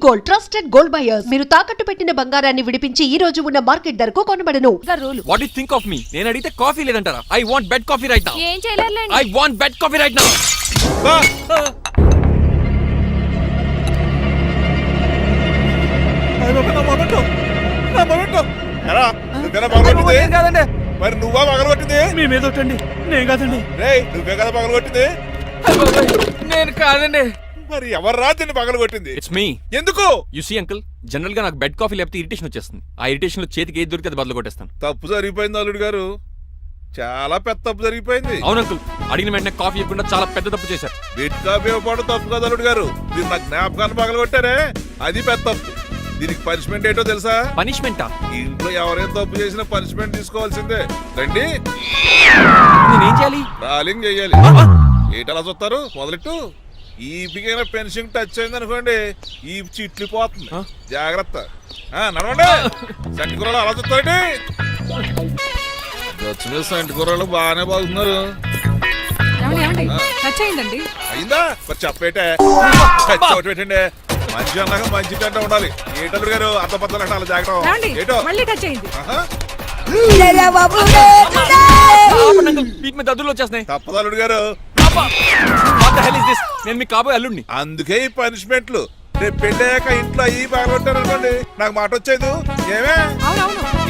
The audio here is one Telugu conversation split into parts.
Gold, trusted gold buyers. మీరు తాకట్టు పెట్టిన బంగారాన్ని విడిపించి ఈ రోజు ఉన్న మార్కెట్ ధరకు కొనబడను. What you think of me? నేను అడిగితే కాఫీ లేదంటారా? I want bed coffee right now. ఏం చేయలేరులేండి. I want bed coffee right now. కాదండి మరి నువ్వా పగలగొట్టింది? మీ మీద ఒకటండి, నేను కాదండి. రేయ్ నువ్వే కదా పగలగొట్టింది? నేను కాదండి. మరి ఎవర్రా దీన్ని పగలగొట్టింది? It's me. ఎందుకు? యు సీ అంకుల్, జనరల్ గా నాకు బెడ్ కాఫీ లేకపోతే ఇరిటేషన్ వచ్చేస్తుంది. ఆ ఇరిటేషన్ లో చేతికి ఏది దొరికితే అది బదులు కొట్టేస్తాను. తప్పు జరిగిపోయింది అల్లుడు గారు, చాలా పెద్ద తప్పు జరిగిపోయింది. అవును అంకుల్, అడిగిన వెంటనే కాఫీ ఇవ్వకుండా చాలా పెద్ద తప్పు చేశారు. బెడ్ కాఫీ ఇవ్వడం తప్పు కదా అల్లుడు గారు, మీరు నా జ్ఞాపకాన్ని పగలగొట్టారే అది పెద్ద తప్పు. దీనికి పనిష్మెంట్ ఏంటో తెలుసా? పనిష్మెంటా? ఇంట్లో ఎవరైనా తప్పు చేసినా పనిష్మెంట్ తీసుకోవాల్సిందే. రండి, నేనేం చేయాలి? రాలింగ్ చెయ్యాలి. ఏంటలా చూస్తారు? మొదలెట్టు. ఈ పికైనా పెన్షన్ టచ్ అయింది అనుకోండి, ఈ చిట్లు పోతుంది, జాగ్రత్త. నడవండి. సంటి కూరలు అలా చూస్తారండి. గచ్చు మీద సంటి కూరలు బాగానే బాగుతున్నారు. అయిందా? మరి చెప్పేటే ఒకటి పెట్టండి. మంచి అన్నాక మంచి కంటే ఉండాలి. ఏటల్లుడు గారు అర్థపత్రాలు అంటే అలా జాగ్రత్త. ఏటో దద్దులు వచ్చేస్తున్నాయి. తప్పదు అల్లుడు గారు. నేను మీకు కాబోయే అల్లుడిని. అందుకే ఈ పనిష్మెంట్లు. రేపు పెళ్ళాక ఇంట్లో అయ్యి బాగుంటారు అనుకోండి, నాకు మాట వచ్చేది ఏమే?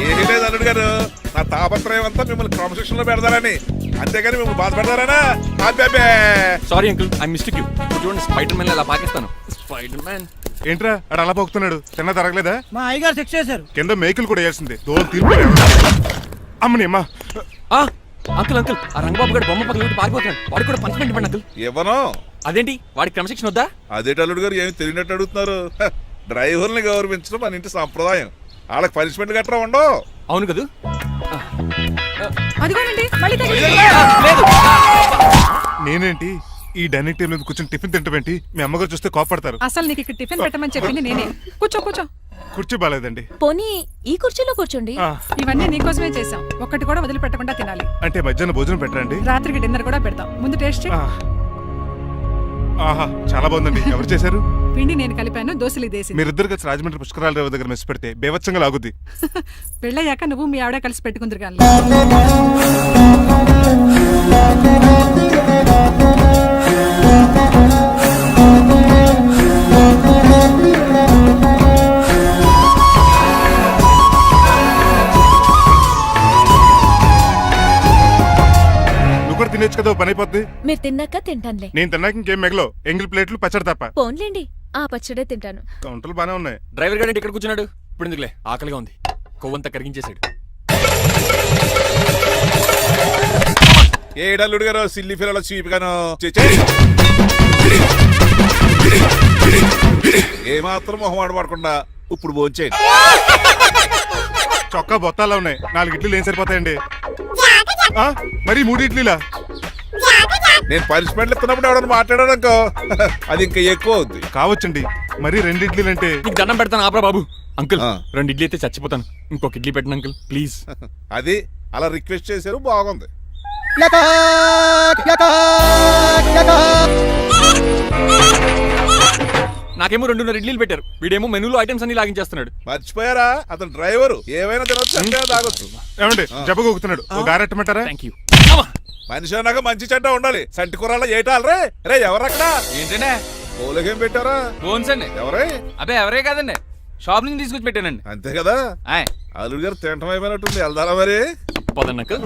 ఏమీ లేదు అల్లుడు గారు, నా తాపత్రయం అంతా మిమ్మల్ని క్రమశిక్షణలో పెడతారని, అంతేగాని మిమ్మల్ని బాధ పెడతారనా? Sorry uncle, I mistake you. చూడండి, స్పైడర్ మ్యాన్ అలా పాకిస్తాను. స్పైడర్ మ్యాన్ ఏంట్రా అడు అలా పోతున్నాడు? తిన్న తరగలేదా? మా అయ్యగారు శిక్ష చేశారు. కింద మేకులు కూడా వేయాల్సిందే. అమ్మని అమ్మా. అంకుల్ అంకుల్, ఆ రంగబాబు గారు బొమ్మ పక్కన పారిపోతున్నాడు. వాడికి కూడా పనిష్మెంట్ ఇవ్వండి అంకుల్. ఇవ్వను. అదేంటి, వాడికి క్రమశిక్షణ వద్దా? అదేంటి అల్లుడు గారు ఏమి తెలియనట్టు అడుగుతున్నారు? డ్రైవర్ని గౌరవించడం మన ఇంటి సంప్రదాయం. వాళ్ళకి పనిష్మెంట్ గట్రా ఉండవు. అవును కదా. నేనేంటి ఈ డైనింగ్ టేబుల్ మీద కూర్చొని టిఫిన్ తింటామేంటి? మీ అమ్మగారు చూస్తే కోపడతారు. అసలు నీకు ఇక్కడ టిఫిన్ పెట్టమని చెప్పింది నేనే. కూర్చో కూర్చో. కుర్చీ బాలేదండి. పోనీ ఈ కుర్చీలో కూర్చోండి. ఇవన్నీ నీకోసమే చేసాం, ఒక్కటి కూడా వదిలిపెట్టకుండా తినాలి. అంటే మధ్యాహ్నం భోజనం పెట్టరండి? రాత్రికి డిన్నర్ కూడా పెడతాం. ముందు టేస్ట్ చేయి. ఆహా, చాలా బాగుందండి. ఎవరు చేశారు? పిండి నేను కలిపాను, దోశలు ఇదేసి. మీరిద్దరు కలిసి రాజమండ్రి పుష్కరాల రేవు దగ్గర మెస్ పెడితే బేవచ్చంగా లాగుద్ది. పెళ్ళయ్యాక నువ్వు మీ ఆవిడ కలిసి పెట్టుకుందరు కానీ. తినేచ్చు కదా, పని అయిపోద్ది. మీరు తిన్నాక తింటానులే. నేను తిన్నాక ఇంకేం మిగలో ఎంగిల్ ప్లేట్లు పచ్చడి తప్ప. పోన్లేండి, ఆ పచ్చడే తింటాను. కౌంటర్లు బానే ఉన్నాయి. డ్రైవర్ గారు ఇక్కడ కూర్చున్నాడు. ఇప్పుడు ఎందుకులే, ఆకలిగా ఉంది. కొవ్వంతా కరిగించేశాడు. ఏడల్లుడు గారు సిల్లి ఫిల్లలో చీపిగాను ఏమాత్రం మొహమాట పడకుండా ఇప్పుడు భోంచేయండి. చొక్కా బొత్తాలా ఉన్నాయి. 4 ఇడ్లీలు ఏం సరిపోతాయండి? మరి 3 ఇడ్లీలా? నేను పనిష్మెంట్లు ఇస్తున్నప్పుడు ఎవడన్నా మాట్లాడానుకో అది ఇంకా ఎక్కువ అవుద్ది. కావచ్చండి, మరి 2 ఇడ్లీలు అంటే. నీకు దండం పెడతాను, ఆపరా బాబు. అంకుల్ 2 ఇడ్లీ అయితే చచ్చిపోతాను. ఇంకొక ఇడ్లీ పెట్టండి అంకుల్ ప్లీజ్. అది అలా రిక్వెస్ట్ చేశారు, బాగుంది. నాకేమో 2.5 ఇడ్లీలు పెట్టారు. వీడేమో మెనూలో ఐటమ్స్ అన్ని లాగించేస్తున్నాడు. మర్చిపోయారా, అతను డ్రైవరు. ఏమైనా తినొచ్చు, అంటే తాగొచ్చు. ఏమండి జబ్బగొక్కుతున్నాడు, ఓ గారెట్టమంటారా? Thank you. మనిషి అన్నాక మంచి చెడ్డ ఉండాలి. సంటి కూరలో ఏటాలరే. రే ఎవరక్కడ? ఏంటంటే పోలకేం పెట్టారా? ఫోన్స్ అండి. ఎవరే? అబ్బే ఎవరే కాదండి, షాప్ నుంచి తీసుకొచ్చి పెట్టానండి. అంతే కదా. అల్లుడు గారు తింటం అయిపోయినట్టుంది, వెళ్దారా మరి? పదండి అంకుల్.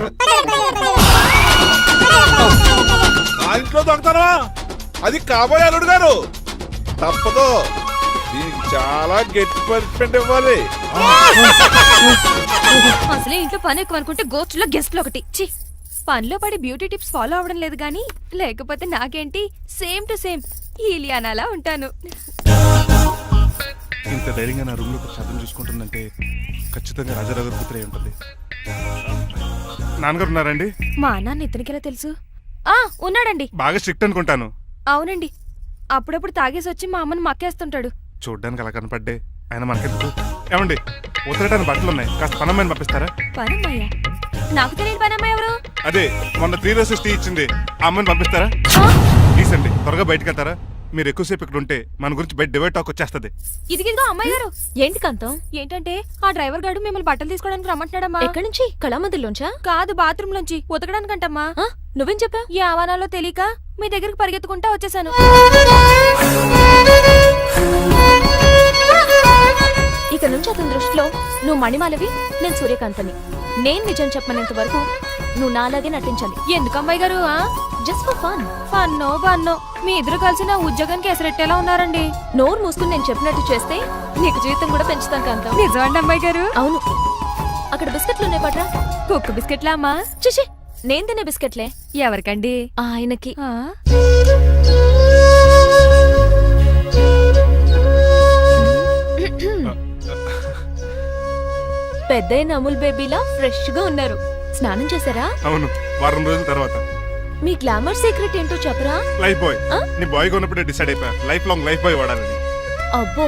ఆ ఇంట్లో దొంగతనా? అది కాబోయే అల్లుడు గారు. తప్పదు, దీనికి చాలా గట్టి పనిష్మెంట్ ఇవ్వాలి. అసలే ఇంట్లో పని ఎక్కువ అనుకుంటే గోస్ట్లో గెస్ట్లు ఒకటి. పనిలో పడి బ్యూటీ టిప్స్ ఫాలో అవడం లేదు గానీ, లేకపోతే నాకేంటి సేమ్ టు సేమ్ ఈలియానాలా ఉంటాను. ఇంత ధైర్యంగా నా రూమ్ లో శబ్దం చూసుకుంటుందంటే ఖచ్చితంగా రాజారావు గారు కూతురే ఉంటుంది. నాన్నగారు ఉన్నారండి? మా నాన్న ఇతనికెలా తెలుసు? ఉన్నాడండి. బాగా స్ట్రిక్ట్ అనుకుంటాను. అవునండి, అప్పుడప్పుడు తాగేసి వచ్చి మా అమ్మని మక్కేస్తుంటాడు. చూడ్డానికి అలా కనపడ్డే ఆయన మనకెందుకు? ఏమండి, ఉతరటానికి బట్టలు ఉన్నాయి, కాస్త పనమ్మాయిని పంపిస్తారా? పనమ్మాయ? నాకు తెలియని పనమ్మాయి ఎవరు? అదే మొన్న 3 రోజెస్ టీ ఇచ్చింది, ఆ అమ్మని పంపిస్తారా? ప్లీజ్ అండి, త్వరగా బయటకు వెళ్తారా? మీరు ఎక్కువసేపు ఇక్కడ ఉంటే మన గురించి బయట డివైడ్ టాక్ వచ్చేస్తుంది. ఇదిగిదిగో అమ్మాయి గారు. ఏంటి కాంతం? ఏంటంటే ఆ డ్రైవర్ గారు మిమ్మల్ని బట్టలు తీసుకోవడానికి రమ్మంటున్నాడమ్మా. ఎక్కడి నుంచి? కళామందిలోంచా? కాదు, బాత్రూమ్ లోంచి ఉతకడానికంటమ్మా. నువ్వేం చెప్పా? ఈ ఆవానాలో తెలియక మీ దగ్గరికి పరిగెత్తుకుంటా వచ్చేసాను. ఇక నుంచి అతని దృష్టిలో నువ్వు మణిమాలవి, నేను సూర్యకాంతని. నేను నిజం చెప్పనంత వరకు నువ్వు నాలాగే నటించాలి. ఎందుకు అమ్మాయి గారు? Just for fun. ఫన్నో బన్నో మీ ఇద్దరు కలిసి నా ఉద్యోగానికి ఎసరెట్టేలా ఉన్నారండి. నోరు మూసుకుని నేను చెప్పినట్టు చేస్తే నీకు జీవితం కూడా పెంచుతాను కాంతం. నిజమండి అమ్మాయి గారు? అవును. అక్కడ బిస్కెట్లు ఉన్నాయి పట్రా. కుక్క బిస్కెట్లా అమ్మా? చూసి నేను తినే బిస్కెట్లే. ఎవరికండి? ఆయనకి. పెద్దయిన అమూల్ బేబీలా ఫ్రెష్ గా ఉన్నారు. స్నానం చేశారా? అవును, వారం రోజుల తర్వాత. మీ గ్లామర్ సీక్రెట్ ఏంటో చెప్పరా? Lifebuoy. నీ బాయ్ కొన్నప్పుడే డిసైడ్ అయిపోయా లైఫ్ లాంగ్ లైఫ్ బాయ్ వాడాలని. అబ్బో,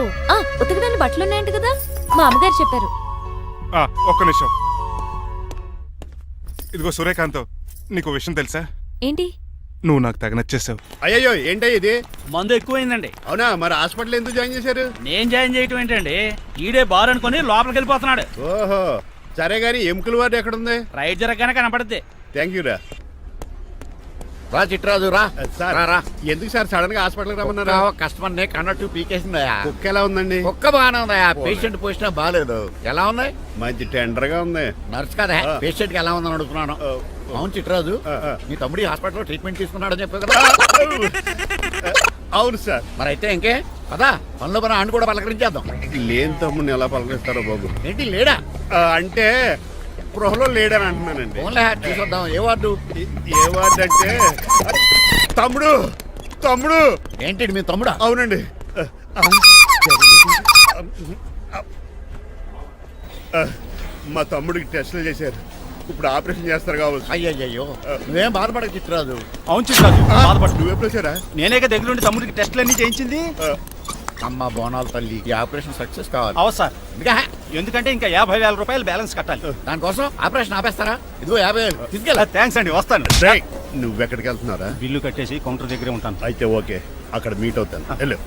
ఉతకడానికి బట్టలు ఉన్నాయంట కదా, మా అమ్మగారు చెప్పారు. ఒక్క నిమిషం. ఇదిగో సూర్యకాంత్, నీకు విషయం తెలుసా? ఏంటి? నువ్వు నాకు తెగ నచ్చేసావు. అయ్యో ఏంటో ఇది మందు ఎక్కువైందండి. అవునా? మరి హాస్పిటల్ ఎందుకు జాయిన్ చేశారు? నేను జాయిన్ చేయటం ఏంటండి, ఈడే బార్ అనుకుని లోపలికి వెళ్ళిపోతున్నాడు. ఓహో, సరే గాని ఎముకల వార్డు ఎక్కడుంది? రైట్ జరగగానే కనపడుద్ది. థ్యాంక్ యూ రా. రా చిట్రాజు రా. సార్ ఎందుకు సార్ సడన్ గా హాస్పిటల్ రమ్మన్నారు? కస్టమర్ నే కన్నట్టు పీకేసిందయా. కుక్క ఎలా ఉందండి? కుక్క బాగానే ఉందయా, పేషెంట్ పొజిషన్ బాగాలేదు. ఎలా ఉంది? మంచి టెండర్ గా ఉంది. నర్స్ కదా, పేషెంట్ కి ఎలా ఉందని అడుగుతున్నాను. అవును చిట్రాజు, నీ తమ్ముడి హాస్పిటల్లో ట్రీట్మెంట్ తీసుకున్నాడని చెప్పావు కదా. అవును సార్. మరి అయితే ఇంకే కదా, పనిలో పని ఆయన కూడా పలకరించేద్దాం. లేని తమ్ముడిని ఎలా పలకరిస్తారో బాబు. ఏంటి లేడా? అంటే గృహలో లేడని అంటున్నానండి. ఓన్లే చూసొద్దాం. ఏ వార్డు? ఏ వార్డు అంటే తమ్ముడు. తమ్ముడు ఏంటి మీ తమ్ముడా? అవునండి. మా తమ్ముడికి టెస్టులు చేశారు, ఇప్పుడు ఆపరేషన్ చేస్తారు కావచ్చు. అయ్యయ్యో, నువ్వేం బాధపడక చిట్రాజు. అవును చిట్రాజు, బాధపడు. నువ్వు ఎప్పుడు వచ్చారా? నేనేక దగ్గరుండి తమ్ముడికి టెస్టులన్నీ చేయించింది. అమ్మ బోనాల తల్లి, ఈ ఆపరేషన్ సక్సెస్ కావాలి. అవు సార్, ఇంకా ఎందుకంటే ఇంకా 50,000 రూపాయలు బ్యాలెన్స్ కట్టాలి. దానికోసం ఆపరేషన్ ఆపేస్తారా? ఇదిగో 50,000 తీసుకెళ్ళా. థ్యాంక్స్ అండి, వస్తాను. నువ్వెక్కడికి వెళ్తున్నారా? బిల్లు కట్టేసి కౌంటర్ దగ్గరే ఉంటాను. అయితే ఓకే, అక్కడ మీట్ అవుతాను. వెళ్ళు.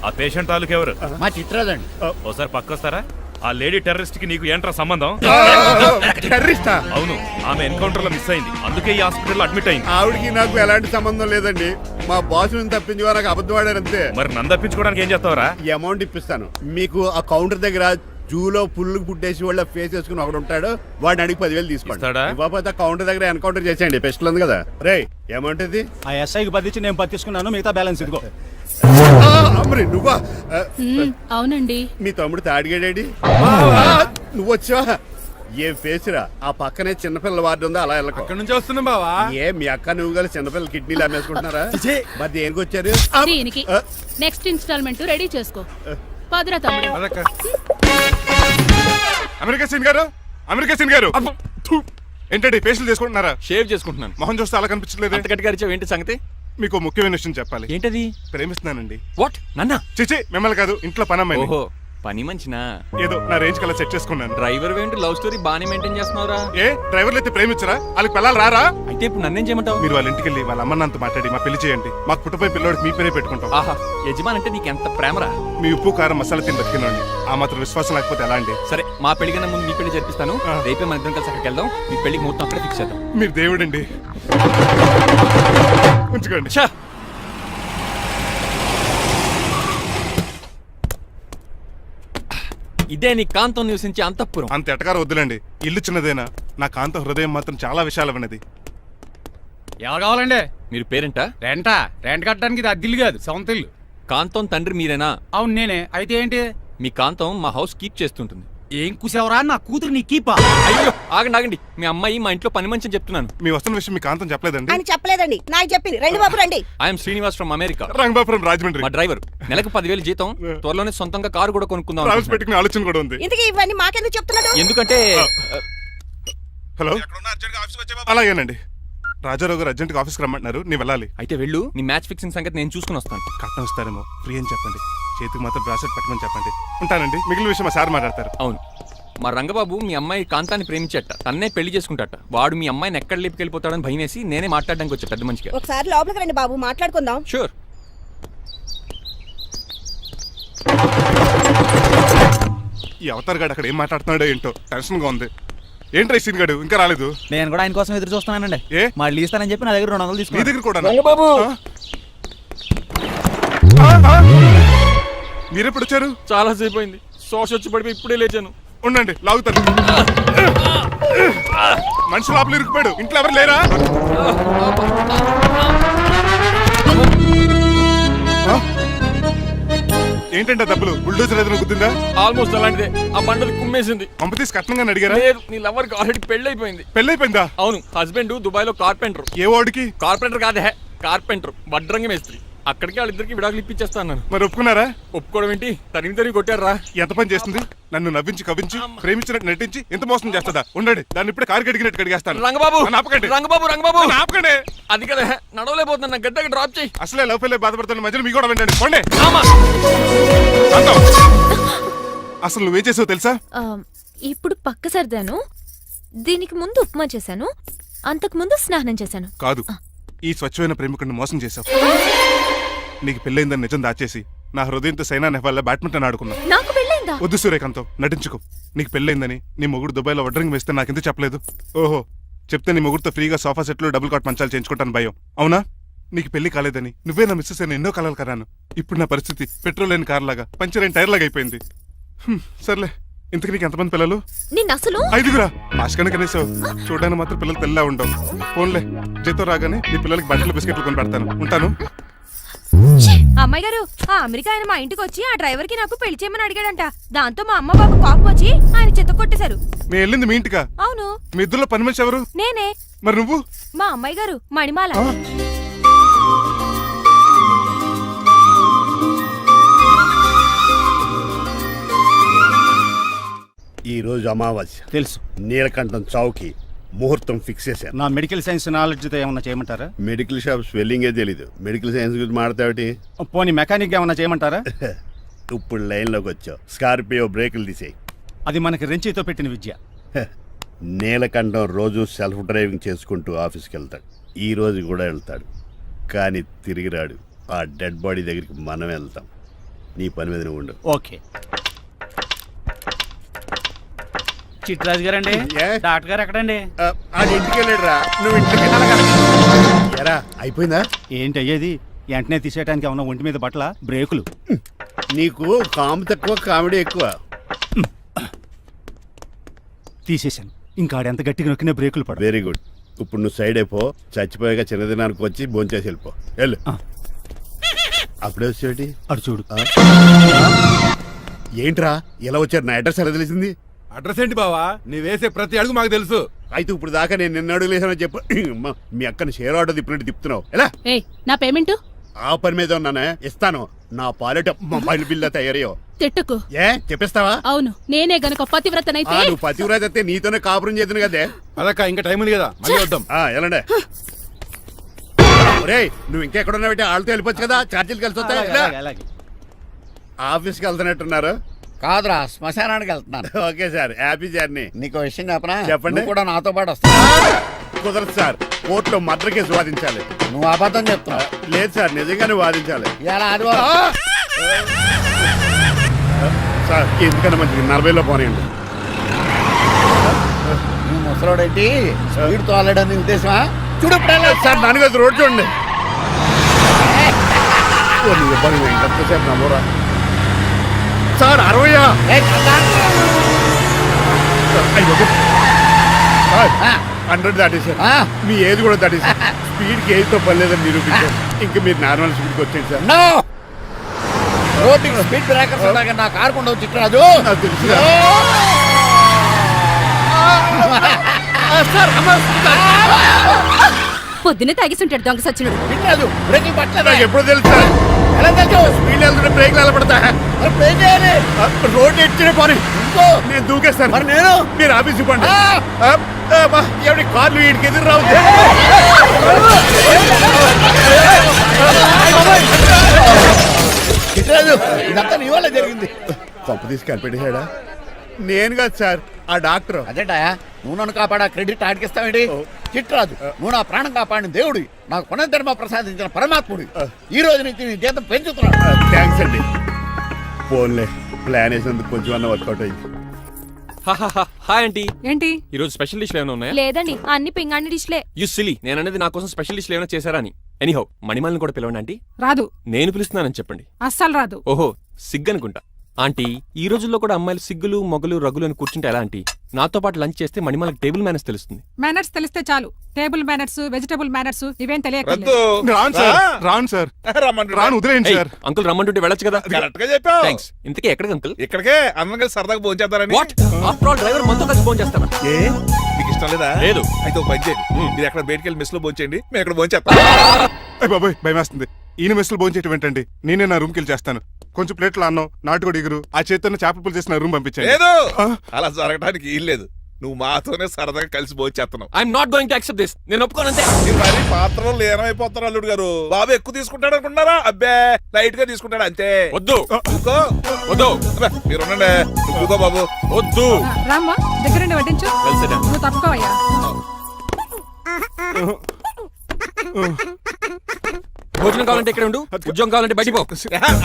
ఆ పేషెంట్ తాలూకు ఎవరు? మా చిట్రాజు అండి. ఓసారి పక్కొస్తారా? ఆ లేడీ టెర్రరిస్ట్ కి నీకు ఏంట్రా సంబంధం? టెర్రరిస్టా? అవును, ఆమె ఎన్కౌంటర్ లో మిస్ అయింది, అందుకే ఈ హాస్పిటల్లో అడ్మిట్ అయింది. ఆవిడకి నాకు ఎలాంటి సంబంధం లేదండి. మా బాస్ ని తప్పించుకో, నాకు అబద్ధం ఆడారంతే. మరి నన్ను తప్పించుకోవడానికి ఏం చేస్తావరా? ఈ అమౌంట్ ఇప్పిస్తాను మీకు. ఆ కౌంటర్ దగ్గర జూలో పుల్లు పుట్టేసి వాళ్ళ ఫేస్ వేసుకుని ఒకడు ఉంటాడు, వాడిని అడిగి 10,000 తీసుకోండి. ఇస్తాడా? ఇవ్వకపోతే ఆ కౌంటర్ దగ్గర ఎన్కౌంటర్ చేసేయండి. పెస్టల్ ఉంది కదా. రే అమౌంట్ ఇది? ఆ ఎస్ఐకి బదిలించి నేను పత్తిసుకున్నాను, మిగతా బ్యాలెన్స్ ఇదిగో. అమ్మరి నువ్వా? అవునండి. మీ తమ్ముడు తాడిగాడేడి? నువ్వు వచ్చావా? ఏం ఫేస్ రా. ఆ పక్కనే చిన్నపిల్లల వార్డు ఉందా, అలా వెళ్ళకు. అక్కడ నుంచి వస్తున్నాం బావా. ఏ మీ అక్క నువ్వు గల చిన్నపిల్లల కిడ్నీలు అమ్మేసుకుంటున్నారా? మరి దేనికి వచ్చారు? దీనికి నెక్స్ట్ ఇన్స్టాల్మెంట్ రెడీ చేసుకో. పదరా తమ్ముడు. అమెరికా సీన్ గారు, అమెరికా సీన్ గారు, ఏంటండి ఫేషియల్ చేసుకుంటున్నారా? షేవ్ చేసుకుంటున్నాను. మొహం చూస్తే అలా కనిపించలేదు. అంత గట్టిగా అరిచావు, ఏంటి సంగతి? మీకు ముఖ్యమైన విషయం చెప్పాలి. ఏంటది? ప్రేమిస్తున్నానండి. వాట్? నన్నా? చిచి, మిమ్మల్ని కాదు, ఇంట్లో పనమ్మాయి. ఓహో, పని మంచినా? ఏదో నా రేంజ్ కల్లా సెట్ చేసుకున్నాను. డ్రైవర్ ఏంటి లవ్ స్టోరీ బానే మెయింటైన్ చేస్తున్నావురా? ఏ డ్రైవర్లు అయితే ప్రేమించరా? వాళ్ళకి పిల్లలు రారా? అయితే ఇప్పుడు నన్నేం చేయమంటావు? మీరు వాళ్ళ ఇంటికి వెళ్ళి వాళ్ళ అమ్మ నాన్నతో మాట్లాడి మా పెళ్లి చేయండి. మాకు పుట్టపోయి పిల్లోడికి మీ పేరే పెట్టుకుంటాం. ఆహా, యజమాన్ అంటే నీకు ఎంత ప్రేమరా? మీ ఉప్పు కారం మసాలా తిని బతికినండి. ఆ మాత్రం విశ్వాసం లేకపోతే ఎలా అండి? సరే, మా పెళ్లి కన్నా ముందు మీ పెళ్లి జరిపిస్తాను. రేపే మన ఇద్దరం కలిసి అక్కడికి వెళ్దాం. మీ పెళ్లికి ముహూర్తం అక్కడే ఫిక్స్ చేద్దాం. మీరు దేవుడండి. ఉంచుకోండి. ఛా! ఇదే నీ కాంతం నివసించే అంతఃపురం. అంత ఎటకారం వద్దులండి, ఇల్లు చిన్నదేనా, నా కాంత హృదయం మాత్రం చాలా విశాలమైనది. ఎవరు కావాలండి? మీరు పేరెంటా? రెంటా? రెంట్ కట్టడానికి ఇది అద్దిల్లు కాదు, సొంత ఇల్లు. కాంతం తండ్రి మీరేనా? అవును నేనే. అయితే ఏంటి? మీ కాంతం మా హౌస్ కీప్ చేస్తుంటుంది. ఏం కూసావరా? నా కూతురు నీ కీపా? అయ్యో, ఆగండి ఆగండి, మీ అమ్మాయి మా ఇంట్లో పని మంచి చెప్తున్నాను. మీ వస్తున్న విషయం మీ కాంతం చెప్పలేదండి? అని చెప్పలేదండి, నాకు చెప్పింది. రండి బాబు రండి. I'm Srinivas from America. Rangabapuram Rajahmundry. మా డ్రైవర్. నెలకు 10,000 జీతం. త్వరలోనే సొంతంగా కారు కూడా కొనుక్కుందాం ట్రావెల్స్ పెట్టుకునే ఆలోచన కూడా ఉంది. ఇంతకీ ఇవన్నీ మాకెందుకు చెప్తున్నాడు? ఎందుకంటే హలో, అలాగేనండి. రాజారావు గారు అర్జెంట్గా ఆఫీస్కి రమ్మంటున్నారు, నీ వెళ్ళాలి. అయితే వెళ్ళు, నీ మ్యాచ్ ఫిక్సింగ్ సంగతి నేను చూసుకుని వస్తాను. కట్నం ఇస్తారేమో, ఫ్రీ అని చెప్పండి. చేతికి మాత్రం బ్రాసెట్ పెట్టమని చెప్పండి. ఉంటానండి. మిగిలిన విషయం మా సార్ మాట్లాడతారు. అవును, మా రంగబాబు మీ అమ్మాయి కాంతాన్ని ప్రేమించట, తన్నే పెళ్లి చేసుకుంటాట. వాడు మీ అమ్మాయిని ఎక్కడ లేపుకెళ్ళిపోతాడని భయం వేసి నేనే మాట్లాడడానికి వచ్చా పెద్ద మంచిగా. ఒకసారి లోపలికి రండి బాబు, మాట్లాడుకుందాం. షూర్. ఈ అవతార్ గాడు అక్కడ ఏం మాట్లాడుతున్నాడో ఏంటో టెన్షన్ గా ఉంది. ఏంట్రా సీన్ గాడు ఇంకా రాలేదు? నేను కూడా ఆయన కోసం ఎదురు చూస్తున్నానండి. ఏ మళ్ళీ ఇస్తానని చెప్పి నా దగ్గర 200 నీ తీసుకుని దగ్గర కూడా రంగబాబు మీరెప్పుడు వచ్చారు? చాలా సేపు అయింది. శోష వచ్చి పడిపోయి ఇప్పుడే లేచాను. ఉండండి లాగుతాను. మనిషి లోపల ఇరుక్కుపోయాడు. ఇంట్లో ఎవరు లేరా? ఆ? ఏంటంటే డబ్బులు బుల్డోజర్ ఏదైనా గుద్దిందా? ఆల్మోస్ట్ అలాంటిదే. ఆ బండది కుమ్మేసింది. పంప తీసి కట్నంగా అడిగారా? లేదు, నీ లవర్కి ఆల్రెడీ పెళ్ళైపోయింది. పెళ్ళైపోయిందా? అవును, హస్బెండ్ దుబాయ్ లో కార్పెంటర్. ఏ వాడికి? కార్పెంటర్ కాదే, కార్పెంటర్, వడ్రంగి మేస్త్రి. అక్కడికి వాళ్ళిద్దరికి విడాకులు ఇప్పించేస్తాను. మరి ఒప్పుకున్నారా? ఒప్పుకోవడం ఏంటి, తరిమి కొట్టారా. ఎంత పని చేస్తుంది? నన్ను నవ్వించి కవ్వించి ప్రేమించినట్టు నటించి ఎంత మోసం చేస్తుందా? ఉండండి, దాన్ని ఇప్పుడే కారు కడిగినట్టు కడిగేస్తాను. రంగబాబు నన్ను ఆపకండి. రంగబాబు రంగబాబు నన్ను ఆపకండి. అది కదా, నడవలేకపోతున్నా, నా గడ్డకి డ్రాప్ చేయి. అసలే లవ్ ఫెయిల్ బాధపడుతున్న మధ్యలో మీ కూడా వెంటండి. పోండి. ఆమా. శాంతం. అసలు నువ్వేం చేసావు తెలుసా? ఇప్పుడు పక్క సర్దాను, దీనికి ముందు ఉప్మా చేశాను, అంతకు ముందు స్నానం చేశాను. కాదు, ఈ స్వచ్ఛమైన ప్రేమికుడిని మోసం చేశావు. నీకు పెళ్ళైందని నిజం దాచేసి నా హృదయంతో సైనా నెహ్వాల్ బ్యాడ్మింటన్ ఆడుకున్నా. నాకు పెళ్ళైందా? వద్దు సూర్యకాంతం, నటించుకో. నీకు పెళ్ళైందని నీ మొగుడు దుబాయ్లో వడ్రింగ్ వేస్తే నాకెందుకు చెప్పలేదు? ఓహో, చెప్తే నీ మొగుడుతో ఫ్రీగా సోఫా సెట్లు డబుల్ కాట్ మంచాలు చేయించుకుంటాను భయం. అవునా? నీకు పెళ్లి కాలేదని నువ్వే నా మిస్సెస్ అని ఎన్నో కలలు కరాను. ఇప్పుడు నా పరిస్థితి పెట్రోల్ లేని కార్ లాగా, పంచర్ అయిన టైర్ లాగా అయిపోయింది. సర్లే, ఇంతకు నీకు ఎంతమంది పిల్లలు? నిన్న అసలు 5గురా. ఆశకన కనీసం చూడడానికి మాత్రం పిల్లలు తెల్లా ఉండవు. ఫోన్లే, జీతం రాగానే నీ పిల్లలకి బట్టలు బిస్కెట్లు కొని పెడతాను. ఉంటాను. అమ్మాయి గారు, ఆ అమెరికా ఆయన మా ఇంటికి వచ్చి ఆ డ్రైవర్ కి నాకు పెళ్లి చేయమని అడిగాడంట. దాంతో మా అమ్మ బాబు కోపం వచ్చి ఆయన చెత్త కొట్టేశారు. నేను వెళ్ళింది మీ ఇంటికా? అవును. మీ ఇద్దరులో పని మనిషి ఎవరు? నేనే. మరి నువ్వు? మా అమ్మాయి గారు మణిమాల. ఈ రోజు అమావాస్య తెలుసు. నీలకంఠం చౌకి ముహూర్తం ఫిక్స్ చేశాను. నా మెడికల్ సైన్స్ నాలెడ్జ్తో ఏమన్నా చేయమంటారా? మెడికల్ షాప్ స్వెల్లింగే తెలీదు, మెడికల్ సైన్స్ గురించి మాట్లాడతావిటి? పోనీ మెకానిక్ ఏమన్నా చేయమంటారా? ఇప్పుడు లైన్లోకి వచ్చావు. స్కార్పియో బ్రేకులు తీసేయి. అది మనకి రెంచితో పెట్టిన విద్య. నీలకంఠం రోజు సెల్ఫ్ డ్రైవింగ్ చేసుకుంటూ ఆఫీస్కి వెళ్తాడు. ఈ రోజు కూడా వెళ్తాడు, కానీ తిరిగి రాడు. ఆ డెడ్ బాడీ దగ్గరికి మనం వెళ్తాం. నీ పని మీద నువ్వు ఉండు. ఓకే. చిట్రాజు గారండి, ఏ? డాక్టర్ గారు ఎక్కడండి? అది ఇంటికి వెళ్ళాడు రా, నువ్వు ఇంటికి ఎరా. అయిపోయిందా? ఏంటి అయ్యేది? వెంటనే తీసేయడానికి ఏమన్నా ఒంటి మీద బట్టల బ్రేకులు? నీకు కాము తక్కువ, కామెడీ ఎక్కువ. తీసేశాను. ఇంకా ఆడెంత గట్టిగా నొక్కినా బ్రేకులు పడ. Very good. ఇప్పుడు నువ్వు సైడ్ అయిపో. చచ్చిపోయాక చిన్నదినానికి వచ్చి భోంచేసి వెళ్ళిపో. వెళ్ళు. అప్పుడే వచ్చేటి అటు చూడు. ఏంట్రా ఇలా వచ్చారు? నా అడ్రస్ ఎలా తెలిసింది? అడ్రస్ ఏంటి బావా? నీ వేసే ప్రతి అడుగు మాకు తెలుసు. అయితే ఇప్పుడు దాకా నేను నిన్న అడుగులేసానని చెప్పు. మీ అక్కని షేర్ ఆర్డర్ తిప్పినట్టు తిప్పుతున్నావు. ఎలా? ఏయ్, నా పేమెంట్ ఆ పని మీద ఉన్నానే, ఇస్తాను. నా పాలెట మొబైల్ బిల్లా తయారయ్యో. తిట్టుకు. ఏ చెప్పిస్తావా? అవును, నేనే గనక పతివ్రతనైతే నువ్వు పతివ్రత అయితే నీతోనే కాపురం చేతును కదే. అదక్క, ఇంకా టైం ఉంది కదా, మళ్ళీ వద్దాం. ఎలాండే ఒరేయ్, నువ్వు ఇంకెక్కడున్నా పెట్టి వాళ్ళతో వెళ్ళిపోవచ్చు కదా, ఛార్జీలు కలిసి వస్తాయి. అలాగే. ఆఫీస్కి వెళ్తున్నట్టున్నారు? కాదురా, శ్మశానానికి వెళ్తున్నాను. Okay sir, happy journey. నీకు విషయం చెప్పనా? చెప్పండి. నువ్వు కూడా నాతో పాటు వస్తా. కుదరదు సార్, కోర్టులో మర్డర్ కేసు వాదించాలి. నువ్వు అబద్ధం చెప్తున్నావు. లేదు సార్, నిజంగానే వాదించాలి. ఇలా ఆదివారం సార్ ఎందుకన్నా మంచిది 40లో పోనీయండి. నువ్వు ముసలోడేంటి స్పీడ్ తోలడని ఉద్దేశమా? చూడు సార్ నాన్నగారు రోడ్ చూడండి. ఎంతసేపు నమ్మరా సార్? 60 100 దాటేశారు. మీ ఏది కూడా దాటేశారు. స్పీడ్కి ఏదితో పని లేదని నిరూపించారు. ఇంకా మీరు నార్మల్ స్పీడ్కి వచ్చేది సార్. రోడ్డుకి స్పీడ్ బ్రేకర్స్ ఉండగా నా కారు కొండ చిట్రాజు. నాకు తెలుసు పొద్దునే తాగిస్తుంటాడు దొంగ సచ్చినుడు. చిట్రాజు బ్రేకింగ్ పట్టలేదు. నాకు ఎప్పుడు తెలుసు సార్? ఎలా తెలుసు? స్పీడ్ వెళ్తుంటే బ్రేక్లు ఎలా పడతా? బ్రేక్ చేయాలి. రోడ్డు ఎచ్చిన పోనీ నేను దూకేస్తాను. మరి నేను? మీరు ఆఫీస్ ఇవ్వండి. ఎవరి కార్లు వీడికి ఎదురు రావు. చిట్రాజు ఇదంతా నీ వల్ల జరిగింది. కొంప తీసి కనిపెట్టేశాడా? నేను కాదు సార్, ఆ డాక్టర్. అదేంటా నువ్వు నన్ను కాపాడా క్రెడిట్ ఆడికిస్తావేంటి? చిట్రాజు, నువ్వు నా ప్రాణం కాపాడిన దేవుడి, నాకు పునర్ధర్మ ప్రసాదించిన పరమాత్ముడి. ఈ రోజు నుంచి నీ జీతం పెంచుతున్నాడు. థ్యాంక్స్ అండి. ఫోన్లే ప్లాన్ వేసినందుకు కొంచెం అన్న వర్కౌట్ అయింది. Hi aunty. ఏంటి ఈ రోజు స్పెషల్ డిష్లు ఏమైనా ఉన్నాయా? లేదండి అన్ని పింగాణి డిష్లే. యు సిలీ, నేను అనేది నా కోసం స్పెషల్ డిష్లు ఏమైనా చేశారా అని. ఎనీహౌ మణిమాలని కూడా పిలవండి ఆంటీ. రాదు, నేను పిలుస్తున్నానని చెప్పండి. అస్సలు రాదు. ఓహో, సిగ్గు అనుకుంటా. ఆంటీ, ఈ రోజుల్లో కూడా అమ్మాయిలు సిగ్గులు మొగలు రగులు అని కూర్చుంటే ఎలా ఆంటీ? నాతో పాటు లంచ్ చేస్తే మణిమాలకి టేబుల్ మేనేజ్ తెలుస్తుంది. మేనర్స్ తెలిస్తే చాలు. టేబుల్ మేనర్స్, వెజిటబుల్ మేనర్స్ ఇవేం తెలియక రద్దు. రాను సార్, రాను సార్, రమ్మంటున్నా. రాను, వదిలేయండి సార్. అంకుల్ రమ్మంటుంటే వెళ్ళొచ్చు కదా. కరెక్ట్ గా చెప్పావు. థ్యాంక్స్. ఇంతకీ ఎక్కడికి అంకుల్? ఇక్కడికే అందరం కలిసి సరదాగా భోజనం చేద్దారని. వాట్? ఆఫ్టర్ ఆల్ డ్రైవర్ మనతో కలిసి ఫోన్ చేస్తారా? ఏ నీకు ఇష్టం లేదా? లేదు. అయితే ఒక పని చేయండి, మీరు ఎక్కడ బయటికి వెళ్ళి మెస్ లో భోంచేయండి, మేము ఎక్కడ భోంచేస్తాం. అయ్య బాబాయ్, భయం వేస్తుంది. ఈయన మెస్సులు భోంచేయటం ఏంటండి? నేనే నా రూమ్కి వెళ్ళి చేస్తాను. కొంచెం ప్లేట్లు అన్నం, నాటుకోడి ఇగురు, ఆ చేతితో చేపల పులుసు చేసి నా రూమ్ పంపించాను. లేదు, ఆ? అలా జరగడానికి ఏం లేదు. నువ్వు మాతోనే సరదాగా కలిసి భోంచేస్తున్నావు. I'm not going to accept this. నేను ఒప్పుకోనంతే. మీరు మరి పాత్రలో లీనమైపోతారు అల్లుడు గారు. బాబు ఎక్కువ తీసుకుంటాడు అనుకుంటారా? అబ్బే లైట్ గా తీసుకుంటాడు అంతే. వద్దు ఊకో. వద్దు అబ్బే, మీరు ఉండండి. నువ్వు ఊకో బాబు. వద్దు. రామ్మా, దగ్గరుండి వడ్డించు. Well said. నువ్వు తప్పుకోవయ్యా. భోజనం కావాలంటే ఇక్కడ ఉండు, ఉద్యోగం కావాలంటే బయటికి పో.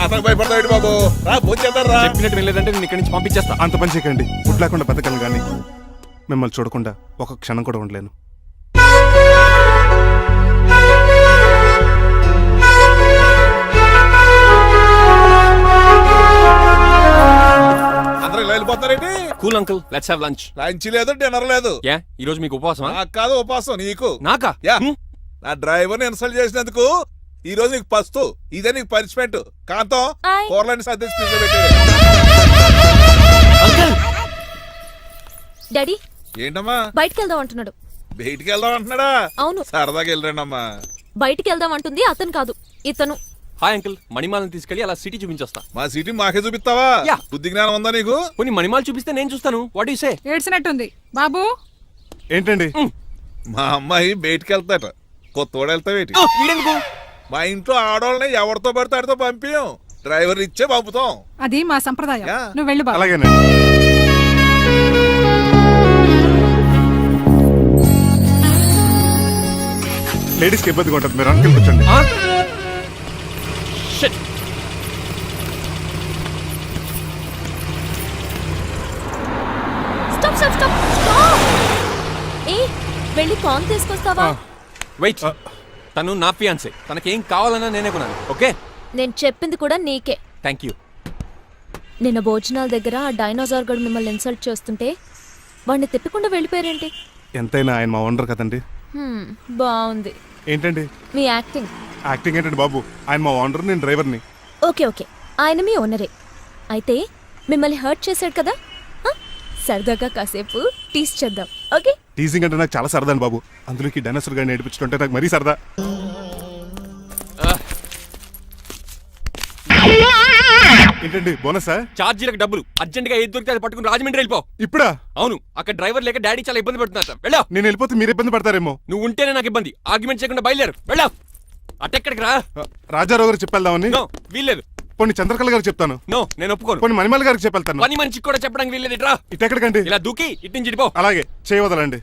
అతను భయపడతాడు బాబు. రా భోంచేద్దాం రా. చెప్పినట్టు వెళ్ళలేదంటే నేను ఇక్కడి నుంచి పంపించేస్తా. అంత పని చేయకండి. ఫుడ్ లేకుండా బతకను కానీ మిమ్మల్ని చూడకుండా ఒక క్షణం కూడా ఉండలేను. అందరూ ఇలా వెళ్ళిపోతారేంటి? Cool uncle, let's have lunch. Lunch లేదు, డిన్నర్ లేదు. యా, ఈ రోజు మీకు ఉపవాసమా? నాకు కాదు ఉపవాసం, నీకు. నాకా? యా, నా డ్రైవర్ని ఇన్సల్ట్ చేసినందుకు ఈ రోజు నీకు పస్తు. ఇదే నీకు పనిష్మెంట్. కాంతం ఆయ్. కూరలని సర్ది స్పీడ్ పెట్టాడు. అంకుల్, డాడీ ఏంటమ్మా బయటికి వెళ్దాం అంటున్నాడు. బయటికి వెళ్దాం అంటున్నాడా? అవును. సరదాగా వెళ్ళరండి అమ్మా. బయటికి వెళ్దాం అంటుంది అతను కాదు, ఇతను. హాయ్ అంకుల్, మణిమాలని తీసుకెళ్లి అలా సిటీ చూపించొస్తా. మా సిటీ మాకే చూపిస్తావా? యా. బుద్ధి జ్ఞానం ఉందా నీకు? కొన్ని మణిమాలు చూపిస్తే నేను చూస్తాను. What you say? ఏడ్చినట్టుంది. బాబు, ఏంటండి? మా అమ్మాయి బయటికి వెళ్తాట. కొత్తోడు వెళ్తావేటి? వీడెందుకు? మా ఇంట్లో ఆడవాళ్ళని ఎవరితో పడితే ఆడితో పంపించాం. డ్రైవర్ ఇచ్చే పంపుతాం. అది మా సంప్రదాయం. యా. నువ్వు వెళ్ళు బాబు. అలాగేనండి. లేడీస్కి ఇబ్బందిగా ఉంటుంది, మీరు అనుకుని కూర్చోండి. ఆ? Shit. Stop stop stop stop. ఏ వెళ్ళి కాన్ తీసుకొస్తావా? వెయిట్. తను నా ఫియాన్సే. తనకేం కావాలన్నా నేనే కొనాలి. ఓకే? నేను చెప్పింది కూడా నీకే. Thank you. నిన్న భోజనాల దగ్గర ఆ డైనోసార్ గడు మిమ్మల్ని ఇన్సల్ట్ చేస్తుంటే వాడిని తిప్పకుండా వెళ్ళిపోయారేంటి? ఎంతైనా ఆయన మా ఓనర్ కదండి. బాగుంది ఏంటండి మీ యాక్టింగ్. యాక్టింగ్ ఏంటండి బాబు? ఆయన మా ఓనర్, నేను డ్రైవర్ని. ఓకే ఓకే, ఆయన మీ ఓనరే. అయితే మిమ్మల్ని హర్ట్ చేశాడు కదా, సరదాగా కాసేపు టీస్ చేద్దాం. ఓకే? టీజింగ్ అంటే నాకు చాలా సరదా అండి బాబు. అందులోకి డైనోసర్ గారిని ఏడిపించుకుంటే నాకు మరీ సరదా. ఏంటండి బోనసా? ఛార్జీలకు డబ్బులు అర్జెంట్ గా ఏది దొరికితే అది పట్టుకుని రాజమండ్రి వెళ్ళిపో. ఇప్పుడా? అవును, అక్కడ డ్రైవర్ లేక డాడీ చాలా ఇబ్బంది పడుతున్నారు. వెళ్ళా. నేను వెళ్ళిపోతే మీరు ఇబ్బంది పడతారేమో. నువ్వు ఉంటేనే నాకు ఇబ్బంది. ఆర్గ్యుమెంట్ చేయకుండా బయలుదేరు. వెళ్ళా. అటెక్కడికి రా. రాజారావు గారు చెప్పేద్దామని. నో, వీల్లేదు. కొన్ని చంద్రకళ గారు చెప్తాను. నో, నేను ఒప్పుకోను. కొన్ని మణిమాల గారికి చెప్పేళ్తాను. పని మనిషికి కూడా చెప్పడానికి వీల్లేదు. ఇట్రా. ఇటెక్కడికండి? ఇలా దూకి ఇటు నుంచి ఇటుపో. అలాగే చేయవదలండి.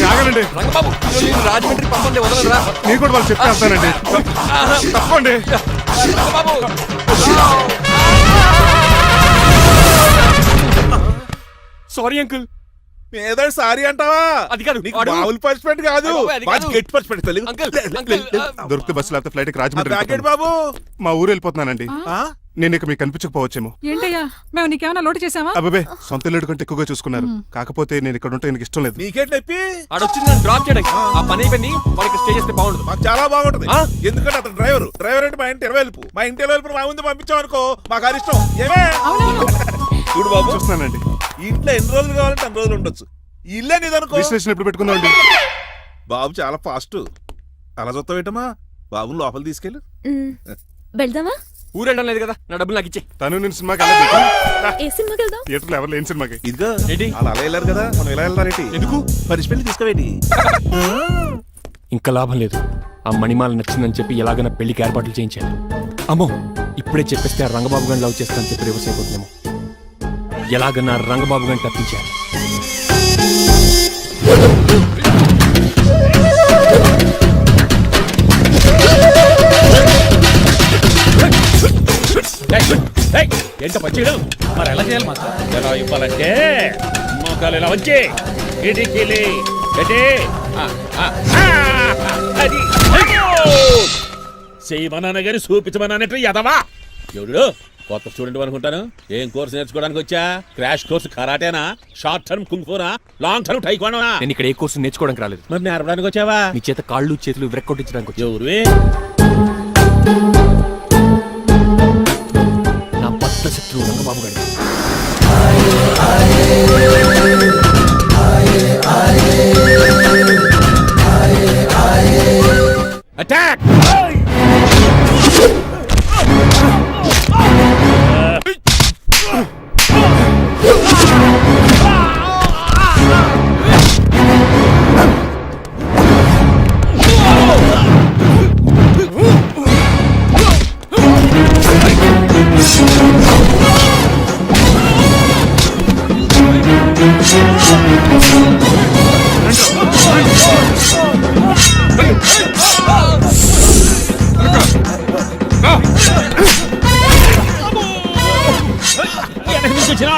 ఆగనండి రంగబాబు, నేను రాజమండ్రి పంపండి, వదలరా. నేను కూడా వాళ్ళు చెప్తే వస్తానండి. తప్పండి. రంగబాబు. Sorry uncle. ఏదో సారీ అంటావా? అది కాదు, నీకు వాడు- మామూలు పనిష్మెంట్ కాదు, అయ్య బాబోయ్, అది మంచి కాదు. గట్టి పనిష్మెంట్. తెలుగు అంకుల్, దొరికితే బస్సు లేకపోతే ఫ్లైట్ రాజమండ్రి ప్యాకెట్ వెళ్ళిపోతాను. బాబు. మా ఊరు వెళ్ళిపోతున్నానండి. ఆ? నేను ఇక మీకు కనిపించకపోవచ్చేమో. ఏంటయ్యా, మేము నీకేమైనా లోటు చేసావా? అబ్బాబే, సొంత ఇల్లు కంటే ఎక్కువగా చూసుకున్నారు. కాకపోతే నేను ఇక్కడ ఉంటే నాకు ఇష్టం లేదు. నీకేంటి నొప్పి? ఆడొచ్చింది నన్ను డ్రాప్ చేయడానికి. ఆ పని అయిపోయింది. వాడికి స్టే చేస్తే బాగుండదు. మాకు చాలా బాగుంటది. ఆ? ఎందుకంటే అతను డ్రైవర్ అంటే మా ఇంటి వెళ్ళిపు. మా ఇంటి వెళ్ళిపు మా ముందు పంపించాం అనుకో, మాకు అది ఇష్టం. ఏమే చూడు బాబు, చూస్తున్నానండి. ఇంట్లో ఎన్ని రోజులు కావాలంటే అన్ని రోజులు ఉండొచ్చు. ఇల్లే నీదనుకో. రిజిస్ట్రేషన్ ఎప్పుడు పెట్టుకుందామండి? బాబు చాలా ఫాస్ట్. అలా చూస్తావేటమ్మా? బాబుని లోపల తీసుకెళ్ళు. వెళ్దామా? ఊరెళ్ళడం లేదు కదా, నా డబ్బులు నాకు ఇచ్చే. తను నేను సినిమాకి వెళ్ళలేదు. ఏ సినిమాకి వెళ్దాం? థియేటర్లో ఎవరు లేని సినిమాకి. ఇదిగో ఏంటి? అలా అలా వెళ్ళారు కదా, మనం ఇలా వెళ్దారేంటి? ఎందుకు? పనిష్మెంట్ తీసుకోవేటి? ఇంకా లాభం లేదు. ఆ మణిమాల నచ్చిందని చెప్పి ఎలాగైనా పెళ్లికి ఏర్పాట్లు చేయించాలి. అమ్మో, ఇప్పుడే చెప్పేస్తే ఆ రంగబాబు గారిని లవ్ చేస్తానని చెప్పి రివర్స్ అయిపోతుందేమో. ఎలాగన్నా రంగబాబు గారిని తప్పించాలి. ఏంటో పచ్చిడు మరి ఎలా చేయాలి మాస్టర్? ఎలా ఇవ్వాలంటే మోకాలు ఇలా వచ్చి ఇడికిలి అది చేయమన్నాను కానీ చూపించమన్నట్టు ఎదవా ఎవడు కొత్త స్టూడెంట్ అనుకుంటాను. ఏం కోర్సు నేర్చుకోవడానికి వచ్చా? క్రాష్ కోర్సు కరాటేనా, షార్ట్ టర్మ్ కుంగ్ఫూనా, లాంగ్ టర్మ్ టైక్వాండోనా? నేను ఇక్కడ ఏ కోర్సు నేర్చుకోవడానికి రాలేదు. మరి నేర్పడానికి వచ్చావా? మీ చేత కాళ్ళు చేతులు విరక్కొట్టించడానికి వచ్చా. ఎవరు నా పట్ల శత్రువు రంగబాబు గారు. అటాక్!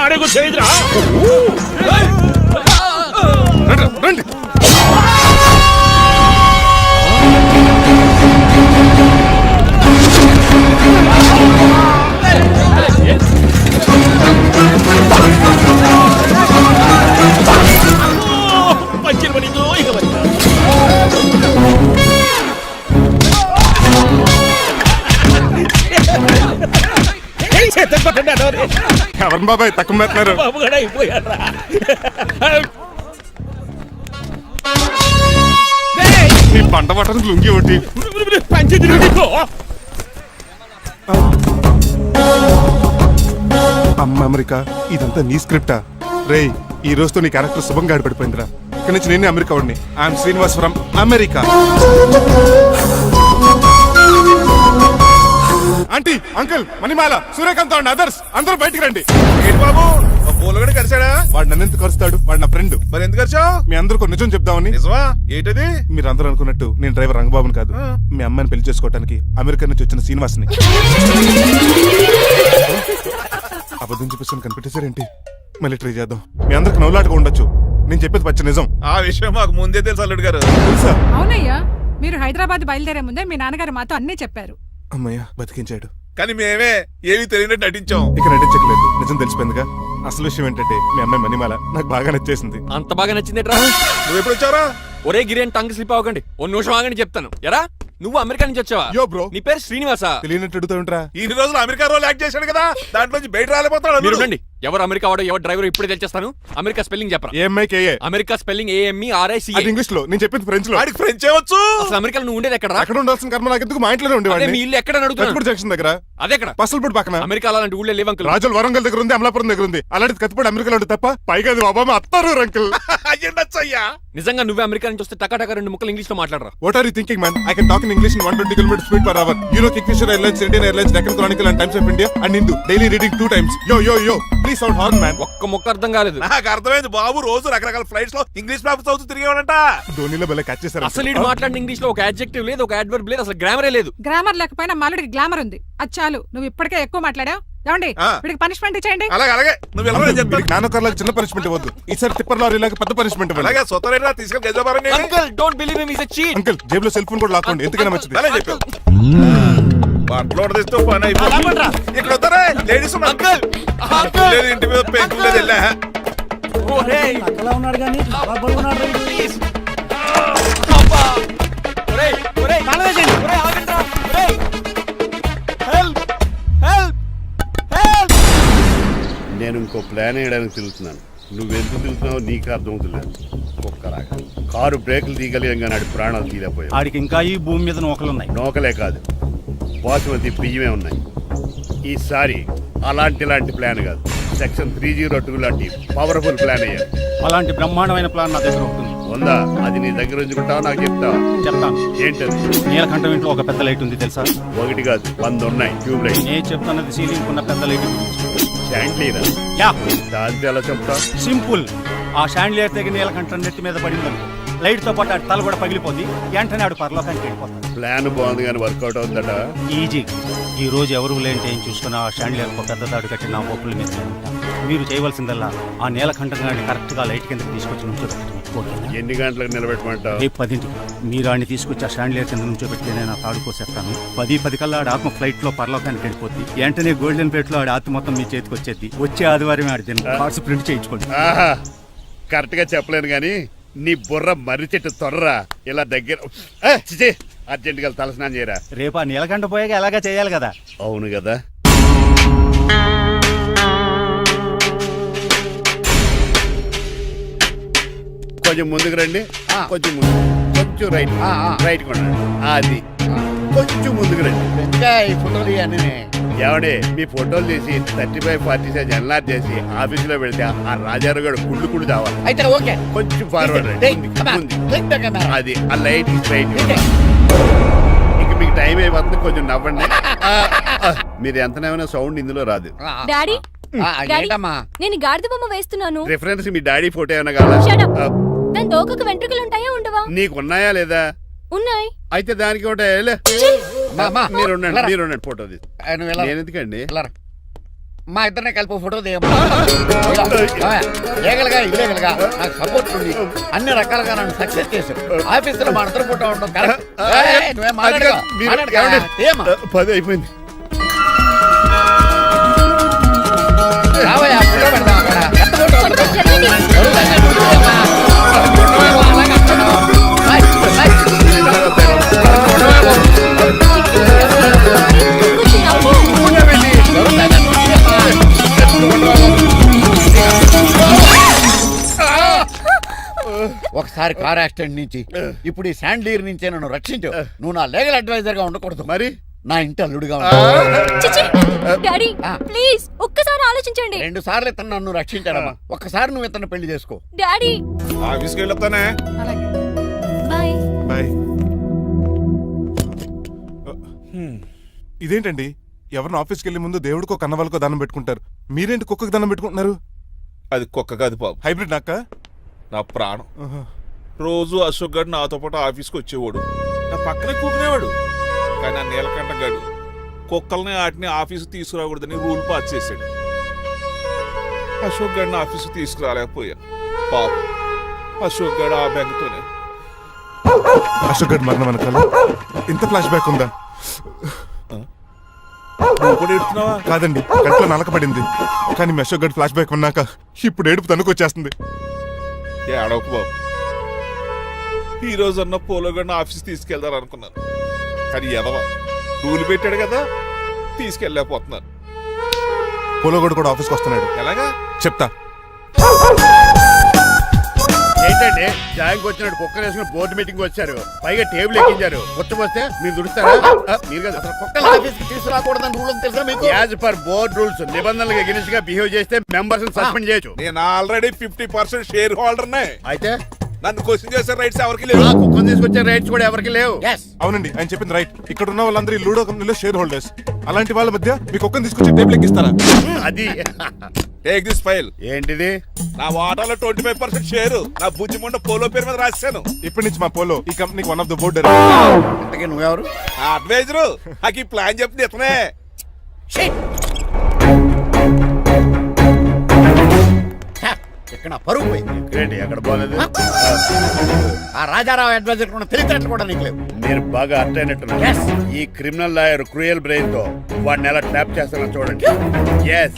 అడుగు చేయదురా. రండి. పంచిన పడిందో ఇక పడిందా? ఎవరు బాబాయ్ తక్కువ మెత్తున్నారు? బాబు కూడా అయిపోయారా? నీ పంట పట్టడానికి లుంగి ఒకటి పంచి తిరిగి అమ్మ అమెరికా ఇదంతా నీ స్క్రిప్టా? రేయ్ ఈ రోజుతో నీ క్యారెక్టర్ శుభంగా ఆడిపడిపోయిందిరా. ఇక్కడి నుంచి నేనే అమెరికా వాడిని. I'm Srinivas from America. Aunty, uncle, Manimala, Suryakant and others అందరూ బయటికి రండి. ఏంటి బాబు పూలగడ కలిసాడా? వాడు నన్ను ఎందుకు కరుస్తాడు? వాడు నా ఫ్రెండ్. మరి ఎందుకు కలిసావు? మీ అందరికీ నిజం చెప్దామని. నిజమా? ఏంటది? మీరు అందరూ అనుకున్నట్టు నేను డ్రైవర్ రంగబాబుని కాదు. మీ అమ్మాయిని పెళ్లి చేసుకోవడానికి అమెరికా నుంచి వచ్చిన శ్రీనివాస్ని. అబద్ధం చూపిస్తాను కనిపెట్టేశారేంటి? మళ్ళీ ట్రై చేద్దాం. మీ అందరికి నవ్వులాటగా ఉండొచ్చు. నేను చెప్పేది పచ్చ నిజం. ఆ విషయం మాకు ముందే తెలుసు అల్లుడు గారు. తెలుసా? అవునయ్యా, మీరు హైదరాబాద్ బయలుదేరే ముందే మీ నాన్నగారు మాతో అన్నీ చెప్పారు. అమ్మయ్య బతికించాడు. కానీ మేమే ఏమీ తెలియనట్టు నటించాం. ఇక నటించట్లేదు, నిజం తెలిసిపోయిందిగా. అసలు విషయం ఏంటంటే మీ అమ్మాయి మణిమాల నాకు బాగా నచ్చేసింది. అంత బాగా నచ్చిందేట్రా? నువ్వు ఎప్పుడు వచ్చావరా? ఒరే గిరేన్ టంగ్ స్లిప్ అవ్వకండి. ఓ నిమిషం ఆగండి చెప్తాను. ఎరా నువ్వు అమెరికా నుంచి వచ్చావా? యో బ్రో, నీ పేరు శ్రీనివాసా? తెలియనట్టు అడుగుతా ఉంటా. ఇన్ని రోజులు అమెరికా రోల్ యాక్ట్ చేశాడు కదా, దాంట్లో నుంచి బయట రాలేపోతాడు. మీరు రండి. ఎవరు అమెరికా వాడో ఎవరు డ్రైవర్ ఇప్పుడే తెలిచేస్తాను. అమెరికా స్పెల్లింగ్ చెప్పరా? ఏఎంఐకేఏ. America spelling AMERICA. అది ఇంగ్లీష్ లో, నేను చెప్పింది ఫ్రెంచ్ లో. వాడికి ఫ్రెంచ్ ఏవచ్చు. అసలు అమెరికాలో నువ్వు ఉండేది ఎక్కడ? అక్కడ ఉండాల్సిన కర్మ నాకు ఎందుకు? మా ఇంట్లోనే అదే ఉండేవాడిని. మీ ఇల్లు ఎక్కడ అడుగుతున్నా? కత్తిపూడి జంక్షన్ దగ్గర. అదెక్కడ? పసలపూడి పక్కన. అమెరికా అలాంటి ఊళ్ళో లేవు అంకుల్. రాజుల వరంగల్ దగ్గర ఉంది, అమలాపురం దగ్గర ఉంది. అలాంటి కత్తిపూడి అమెరికాలో ఉంటుంది తప్ప. పైగా అది ఒబామా అత్తారు అంకుల్. అయ్యుండొచ్చు అయ్యా. నిజంగా నువ్వే అమెరికా నుంచి వస్తే టకా రెండు ముక్కలు ఇంగ్లీష్ లో మాట్లాడరా? What are you thinking, man? I can talk in English in 120 km/h. You know Kingfisher Airlines, Indian Airlines, Deccan Chronicle and Times of India and Hindu. Daily reading 2 times. Yo. Please sound horn, man. ఒక్క మొక్క అర్థం కాలేదు. నాకు అర్థమైంది బాబు. రోజు రకరకాల ఫ్లైట్స్ లో ఇంగ్లీష్ పేపర్స్ చదువుతూ తిరిగేవాడంట. ధోనిలో భలే క్యాచ్ చేశారు. అసలు ఇటు మాట్లాడిన ఇంగ్లీష్ లో ఒక అడ్జెక్టివ్ లేదు, ఒక అడ్వర్బ్ లేదు, అసలు గ్రామరే లేదు. గ్రామర్ లేకపోయినా మాలుడికి గ్లామర్ ఉంది. అది చాలు. నువ్వు ఇప్పటికే ఎక్కువ మాట్లాడావు. ఏమండి, వీడికి పనిష్మెంట్ ఇచ్చేయండి. అలాగే నువ్వు ఎలా చెప్తాను. నాన్నకర్లకు చిన్న పనిష్మెంట్ ఇవ్వద్దు. ఈసారి టిప్పర్ లారీలాగా పెద్ద పనిష్మెంట్ ఇవ్వాలి. అలాగే సొంత తీసుకెళ్ళి గజాబారని. Uncle don't believe him, he is a cheat. Uncle జేబులో సెల్ ఫోన్ కూడా లాక్కోండి, ఎందుకైనా మంచిది. అలా చెప్పావు. బట్టలు తెస్తూ పని అయిపోతుంది. ఇక్కడ వస్తారా లేడీస్? అంకుల్ లేదు ఇంటి మీద పెంకులు లేదు. వెళ్ళా ఓరేయ్ అలా ఉన్నాడు కానీ బాగున్నాడు. ప్లీజ్ అబ్బా. ఒరేయ్ ఆగండి. ఒరేయ్ హెల్ప్. నేను ఇంకో ప్లాన్ వేయడానికి తిరుగుతున్నాను. నువ్వెందుకు తిరుగుతున్నావో నీకు అర్థమవుతులేదు. ఒక్కలాగా కారు బ్రేకులు తీయగలిగాం కానీ ఆడి ప్రాణాలు తీయలేకపోయావు. ఆడికి ఇంకా ఈ భూమి మీద నూకలున్నాయి. నోకలే కాదు, బాసుమతి బియ్యమే ఉన్నాయి. ఈసారి ఇలాంటి ప్లాన్ కాదు, సెక్షన్ 302 లాంటి పవర్ఫుల్ ప్లాన్ అయ్యారు. అలాంటి బ్రహ్మాండమైన ప్లాన్ నా దగ్గర ఉంటుంది. ఉందా? అది నీ దగ్గర ఉంచుకుంటావా? నాకు చెప్తావా? చెప్తాను. ఏంటది? నీలకంఠం ఇంట్లో ఒక పెద్ద లైట్ ఉంది తెలుసా? ఒకటి కాదు 100 ఉన్నాయి ట్యూబ్ లైట్. నేను చెప్తున్నది సీలింగ్ ఉన్న పెద్ద లైట్. శాండ్లీరా? యా. దాంతో ఎలా చెప్తా? సింపుల్. ఆ షాండ్లియర్ తెగి నీలకంఠం నెత్తి మీద పడిందని లైట్ తో పాటు ఆడి తల కూడా పగిలిపోద్ది. వెంటనే ఆడు పరలోకానికి వెళ్ళిపోతాడు. ప్లాన్ బాగుంది కానీ వర్కౌట్ అవుతుందట. ఈజీ. ఈ రోజు ఎవరు లేంటే ఏం చూసుకున్న ఆ షాండ్లియర్ పెద్ద తాడు కట్టి నా బొక్కుల మీద నేను ఉంటాను. మీరు చేయవలసిందల్లా ఆ నీలకంఠం గారిని కరెక్ట్గా లైట్ కిందకి తీసుకొచ్చి నుంచోబెట్టండి. ఓకేనా? ఎన్ని గంటలకు నిలబెట్టమంటావు? రేపు 10ంటికి మీరు ఆడిని తీసుకొచ్చి ఆ షాండ్లియర్ కింద నుంచోబెట్టి నేను ఆ తాడు కోసేస్తాను. 10 కల్లా ఆడ ఆత్మ ఫ్లైట్లో పరలోకానికి వెళ్ళిపోద్ది. వెంటనే గోల్డెన్ ప్లేట్లో ఆడ ఆత్మ మొత్తం మీ చేతికి వచ్చేది. వచ్చే ఆదివారం ఆడి కార్డ్స్ ప్రింట్ చేయించుకోండి. ఆహా, కరెక్ట్ గా చెప్పలేను గాని నీ బుర్ర మర్రి చెట్టు తొర్రా. ఇలా దగ్గర అర్జెంట్ గా తలస్నానం చేయరా. రేపు ఆ నీలకంఠ పోయాక ఎలాగా చేయాలి కదా. అవును కదా. కొంచెం ముందుకు రండి. కొంచెం ముందు, కొంచెం రైట్, రైట్ కొనండి. అది కొంచెం ముందుకు రండి. ఇంకా ఈ ఫోటోలు ఇవన్నీ ఏమండి, మీ ఫోటోలు తీసి 35-40 సైజ్ ఎన్లార్ చేసి ఆఫీసులో పెడితే ఆ రాజారావు గారు కుళ్ళు కావాలి. అయితే ఓకే. కొంచెం ఫార్వర్డ్ రండి. అది ఆ లైట్ స్ట్రైట్. ఇక మీకు టైం అయిపోతుంది, కొంచెం నవ్వండి. మీరు ఎంతనేమైనా సౌండ్ ఇందులో రాదు. డాడీ ఏంటమ్మా? నేను గాడిద బొమ్మ వేస్తున్నాను. రిఫరెన్స్ మీ డాడీ ఫోటో ఏమైనా కావాలా? దాని దోకకు వెంట్రుకలు ఉంటాయా ఉండవా? నీకున్నాయా లేదా? ఉన్నాయి. అయితే దానికి ఒకటే మీరు ఉండండి ఫోటో తీసి. నేను ఎందుకండి? మా ఇద్దరిని కలిపి ఫోటో దిగమ్మా. ఏగలగా ఇల్లేగలగా నాకు సపోర్ట్ ఉంది. అన్ని రకాలుగా నన్ను సక్సెస్ చేశారు. ఆఫీసులో మా అందరి ఫోటో ఉండడం కరెక్ట్. నువ్వేం మాట్లాడగా 10 అయిపోయింది. రావయ్యా, ఫోటో పెడదాం అక్కడ. కొంచెం జరగండి. కొంచెం నవ్వు. ఒకసారి కార్ యాక్సిడెంట్ నుంచి ఇప్పుడు ఈ శాండ్లీర్ నుంచే నన్ను రక్షించు. నువ్వు నా లీగల్ అడ్వైజర్ గా ఉండకూడదు, మరి నా ఇంటి అల్లుడుగా చిచి, డాడీ ప్లీజ్ ఒక్కసారి ఆలోచించండి. 2 సార్లు ఇతను నన్ను రక్షించాడమ్మా. ఒక్కసారి నువ్వు ఇతను పెళ్లి చేసుకో. డాడీ ఆఫీస్కి వెళ్ళొస్తానే. అలాగే. బాయ్. బాయ్. ఇదేంటండి, ఎవరిని ఆఫీస్కి వెళ్ళే ముందు దేవుడికో కన్నవాళ్ళకో దండం పెట్టుకుంటారు, మీరేంటి కుక్కకి దండం పెట్టుకుంటున్నారు? అది కుక్క కాదు బాబు, హైబ్రిడ్ నాక. నా ప్రాణం. రోజు అశోక్ గడు నాతో పాటు ఆఫీస్కి వచ్చేవాడు, నా పక్కనే కూకునేవాడు. కానీ ఆ నీలకంఠ గడు కుక్కల్ని వాటిని ఆఫీసు తీసుకురాకూడదని రూల్ పాస్ చేశాడు. అశోక్ గడిని ఆఫీసు తీసుకురాలేకపోయా. పాప అశోక్ గడు ఆ బెంగతోనే. అశోక్ గడ్ మరణం వెనకాల ఇంత ఫ్లాష్ బ్యాక్ ఉందా? నువ్వు కూడా ఎడుతున్నావా? కాదండి, కంట్లో నలకపడింది. కానీ మీ అశోక్ గడ్ ఫ్లాష్ బ్యాక్ ఉన్నాక ఇప్పుడు ఏడుపు తనుకొచ్చేస్తుంది. ఏడవకు బాబు, ఈ రోజు అన్న పోలో గడిని ఆఫీస్ తీసుకెళ్దారు అనుకున్నాను. కానీ ఎదవ రూల్ పెట్టాడు కదా, తీసుకెళ్ళలేకపోతున్నాను. పోలోగోడు కూడా ఆఫీస్కి వస్తున్నాడు. ఎలాగా చెప్తా. ఏంటండి జాయింగ్ వచ్చినట్టు కుక్కర్ వేసుకుని బోర్డు మీటింగ్ వచ్చారు, పైగా టేబుల్ ఎక్కించారు. వస్తే మీరు దుడుస్తారా? మీరు కదా అసలు కుక్కలు ఆఫీస్కి తీసుకురాకూడదని రూల్ తెలుసా మీకు? యాజ్ పర్ బోర్డ్ రూల్స్ నిబంధనలకు ఎగనిస్ట్ గా బిహేవ్ చేస్తే మెంబర్స్ సస్పెండ్ చేయొచ్చు. నేను ఆల్రెడీ 50% షేర్ హోల్డర్నే. అయితే నన్ను క్వశ్చన్ చేసే రైట్స్ ఎవరికి లేవు. కుక్కను తీసుకొచ్చే రైట్స్ కూడా ఎవరికి లేవు. అవునండి, ఆయన చెప్పింది రైట్. ఇక్కడ ఉన్న వాళ్ళందరూ ఈ లూడో కంపెనీలో షేర్ హోల్డర్స్. అలాంటి వాళ్ళ మధ్య మీ కుక్కను తీసుకొచ్చి టేబుల్ ఎక్కిస్తారా? అది టేక్ దిస్ ఫైల్. ఏంటిది? నా వాటాలో 25% షేరు నా బుజ్జిముండ పోలో పేరు మీద రాశాను. ఇప్పటి నుంచి మా పోలో ఈ కంపెనీకి వన్ ఆఫ్ ద బోర్డ్. ఇంతకీ నువ్వెవరు? నా అడ్వైజరు. నాకు ఈ ప్లాన్ చెప్పింది ఇతనే. ఇక్కడ నా పరువు పోయింది. ఏంటి ఎక్కడ బాగాలేదు? ఆ రాజారావు అడ్వైజర్ కూడా తెలియటట్లు కూడా నీకు లేవు. మీరు బాగా అర్థ అయినట్టున్నారు. ఈ క్రిమినల్ లాయర్ క్రూయల్ బ్రెయిన్ తో వాడిని ఎలా ట్యాప్ చేస్తానో చూడండి. ఎస్,